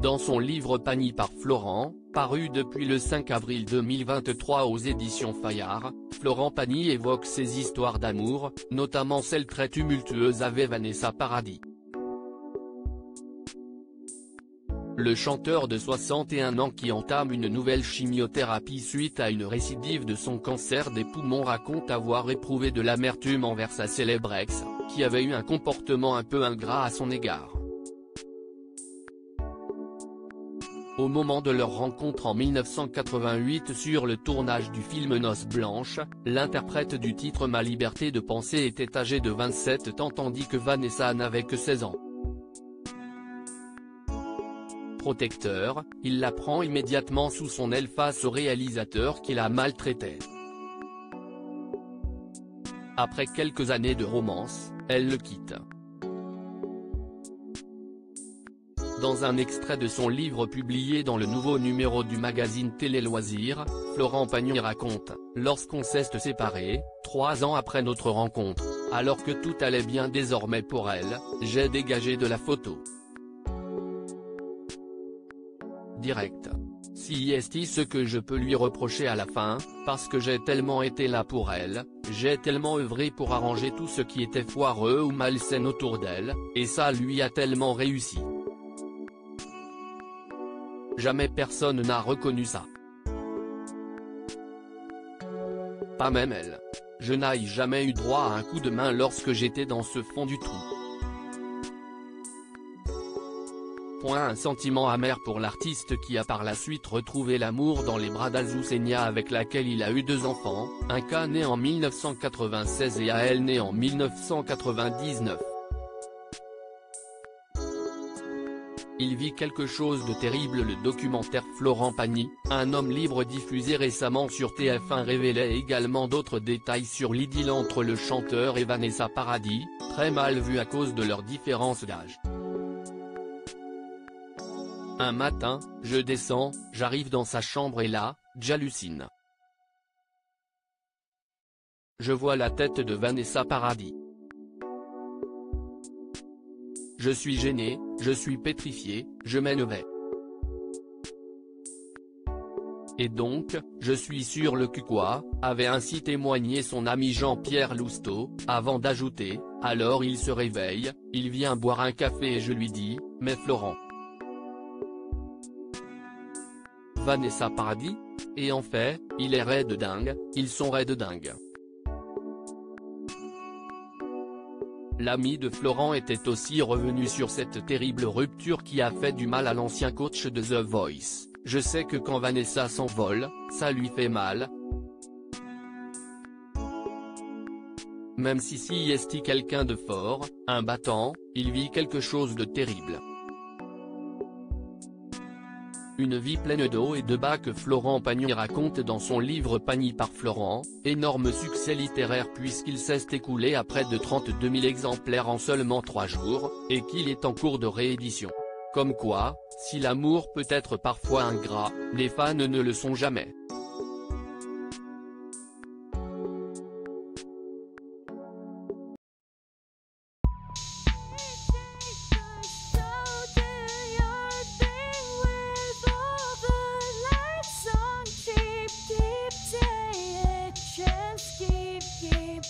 Dans son livre Pagny par Florent, paru depuis le 5 avril 2023 aux éditions Fayard, Florent Pagny évoque ses histoires d'amour, notamment celle très tumultueuse avec Vanessa Paradis. Le chanteur de 61 ans qui entame une nouvelle chimiothérapie suite à une récidive de son cancer des poumons raconte avoir éprouvé de l'amertume envers sa célèbre ex, qui avait eu un comportement un peu ingrat à son égard. Au moment de leur rencontre en 1988 sur le tournage du film Noces blanches, l'interprète du titre Ma liberté de penser était âgé de 27 ans tandis que Vanessa n'avait que 16 ans. Protecteur, il la prend immédiatement sous son aile face au réalisateur qui la maltraitait. Après quelques années de romance, elle le quitte. Dans un extrait de son livre publié dans le nouveau numéro du magazine Télé Loisirs, Florent Pagny raconte « Lorsqu'on s'est séparés, 3 ans après notre rencontre, alors que tout allait bien désormais pour elle, j'ai dégagé de la photo. Direct. Si est ce que je peux lui reprocher à la fin, parce que j'ai tellement été là pour elle, j'ai tellement œuvré pour arranger tout ce qui était foireux ou malsain autour d'elle, et ça lui a tellement réussi. Jamais personne n'a reconnu ça. Pas même elle. Je n'ai jamais eu droit à un coup de main lorsque j'étais dans ce fond du trou. » Un sentiment amer pour l'artiste qui a par la suite retrouvé l'amour dans les bras d'Azucena avec laquelle il a eu 2 enfants, un cas né en 1996 et Aël né en 1999. Il vit quelque chose de terrible. Le documentaire Florent Pagny, un homme libre diffusé récemment sur TF1 révélait également d'autres détails sur l'idylle entre le chanteur et Vanessa Paradis, très mal vue à cause de leur différence d'âge. Un matin, je descends, j'arrive dans sa chambre et là, j'hallucine. Je vois la tête de Vanessa Paradis. Je suis gêné, je suis pétrifié, je m'énerve. Et donc, je suis sur le cul quoi, avait ainsi témoigné son ami Jean-Pierre Lousteau, avant d'ajouter, alors il se réveille, il vient boire un café et je lui dis, mais Florent. Vanessa Paradis? Et en fait, il est raide dingue, ils sont raides dingue. L'ami de Florent était aussi revenu sur cette terrible rupture qui a fait du mal à l'ancien coach de The Voice. Je sais que quand Vanessa s'envole, ça lui fait mal. Même si est quelqu'un de fort, un battant, il vit quelque chose de terrible. Une vie pleine de hauts et de bas que Florent Pagny raconte dans son livre Pagny par Florent, énorme succès littéraire puisqu'il s'est écoulé à près de 32 000 exemplaires en seulement 3 jours, et qu'il est en cours de réédition. Comme quoi, si l'amour peut être parfois ingrat, les fans ne le sont jamais. Keep